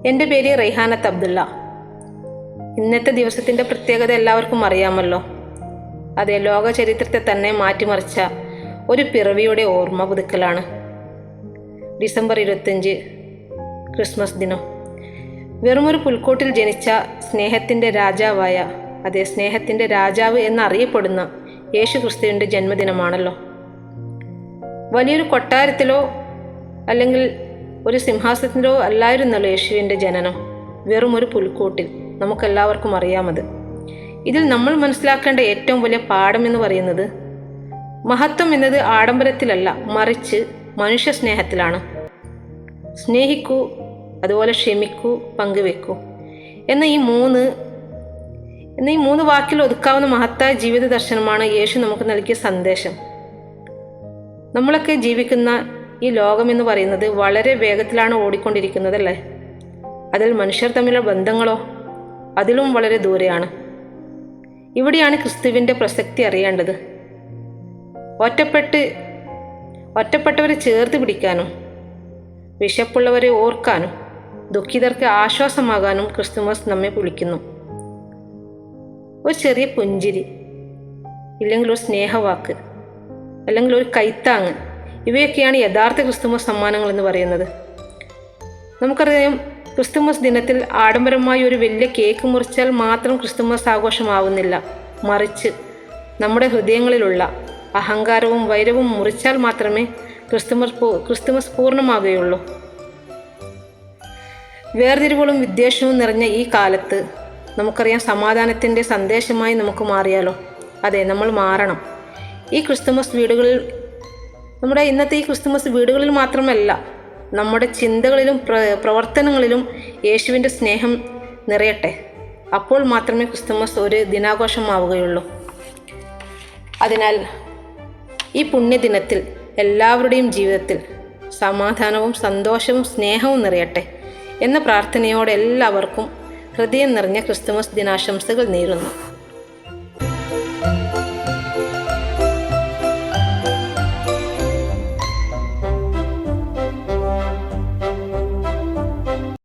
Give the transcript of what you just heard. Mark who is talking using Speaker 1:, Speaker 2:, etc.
Speaker 1: എൻ്റെ പേര് റെയ്ഹാനത്ത് അബ്ദുള്ള. ഇന്നത്തെ ദിവസത്തിൻ്റെ പ്രത്യേകത എല്ലാവർക്കും അറിയാമല്ലോ. അതെ, ലോക ചരിത്രത്തെ തന്നെ മാറ്റിമറിച്ച ഒരു പിറവിയുടെ ഓർമ്മ പുതുക്കലാണ് ഡിസംബർ 25 ക്രിസ്മസ് ദിനം. വെറുമൊരു പുൽക്കോട്ടിൽ ജനിച്ച സ്നേഹത്തിൻ്റെ രാജാവായ, അതെ, സ്നേഹത്തിൻ്റെ രാജാവ് എന്നറിയപ്പെടുന്ന യേശു ക്രിസ്തുവിൻ്റെ ജന്മദിനമാണല്ലോ. വലിയൊരു കൊട്ടാരത്തിലോ അല്ലെങ്കിൽ ഒരു സിംഹാസനത്തിലോ അല്ലായിരുന്നല്ലോ യേശുവിൻ്റെ ജനനം. വെറും ഒരു പുൽക്കൂട്ടിൽ. നമുക്കെല്ലാവർക്കും അറിയാമത്. ഇതിൽ നമ്മൾ മനസ്സിലാക്കേണ്ട ഏറ്റവും വലിയ പാഠം എന്ന് പറയുന്നത്, മഹത്വം എന്നത് ആഡംബരത്തിലല്ല, മറിച്ച് മനുഷ്യ സ്നേഹത്തിലാണ്. സ്നേഹിക്കൂ, അതുപോലെ ക്ഷമിക്കൂ, പങ്കുവെക്കൂ എന്ന ഈ മൂന്ന് വാക്കിൽ ഒതുക്കാവുന്ന മഹത്തായ ജീവിത ദർശനമാണ് യേശു നമുക്ക് നൽകിയ സന്ദേശം. നമ്മളൊക്കെ ജീവിക്കുന്ന ഈ ലോകമെന്ന് പറയുന്നത് വളരെ വേഗത്തിലാണ് ഓടിക്കൊണ്ടിരിക്കുന്നതല്ലേ. അതിൽ മനുഷ്യർ തമ്മിലുള്ള ബന്ധങ്ങളോ അതിലും വളരെ ദൂരെയാണ്. ഇവിടെയാണ് ക്രിസ്തുവിൻ്റെ പ്രസക്തി അറിയേണ്ടത്. ഒറ്റപ്പെട്ടവരെ ചേർത്ത് പിടിക്കാനും വിശപ്പുള്ളവരെ ഓർക്കാനും ദുഃഖിതർക്ക് ആശ്വാസമാകാനും ക്രിസ്തുമസ് നമ്മെ വിളിക്കുന്നു. ഒരു ചെറിയ പുഞ്ചിരി, ഇല്ലെങ്കിൽ ഒരു സ്നേഹവാക്ക്, അല്ലെങ്കിൽ ഒരു കൈത്താങ്ങ്, ഇവയൊക്കെയാണ് യഥാർത്ഥ ക്രിസ്തുമസ് സമ്മാനങ്ങൾ എന്ന് പറയുന്നത്. നമുക്കറിയാം, ക്രിസ്തുമസ് ദിനത്തിൽ ആഡംബരമായി ഒരു വലിയ കേക്ക് മുറിച്ചാൽ മാത്രം ക്രിസ്തുമസ് ആഘോഷമാവുന്നില്ല. മറിച്ച് നമ്മുടെ ഹൃദയങ്ങളിലുള്ള അഹങ്കാരവും വൈരവും മുറിച്ചാൽ മാത്രമേ ക്രിസ്തുമസ് പൂർണ്ണമാകുകയുള്ളൂ. വേർതിരിവുകളും വിദ്വേഷവും നിറഞ്ഞ ഈ കാലത്ത് നമുക്കറിയാം, സമാധാനത്തിൻ്റെ സന്ദേശമായി നമുക്ക് മാറിയാലോ. അതെ, നമ്മൾ മാറണം. ഈ ക്രിസ്തുമസ് വീടുകളിൽ, നമ്മുടെ ഇന്നത്തെ ഈ ക്രിസ്തുമസ് വീടുകളിൽ മാത്രമല്ല, നമ്മുടെ ചിന്തകളിലും പ്രവർത്തനങ്ങളിലും യേശുവിൻ്റെ സ്നേഹം നിറയട്ടെ. അപ്പോൾ മാത്രമേ ക്രിസ്തുമസ് ഒരു ദിനാഘോഷമാവുകയുള്ളൂ. അതിനാൽ ഈ പുണ്യദിനത്തിൽ എല്ലാവരുടെയും ജീവിതത്തിൽ സമാധാനവും സന്തോഷവും സ്നേഹവും നിറയട്ടെ എന്ന പ്രാർത്ഥനയോടെ എല്ലാവർക്കും ഹൃദയം നിറഞ്ഞ ക്രിസ്തുമസ് ദിനാശംസകൾ നേരുന്നു.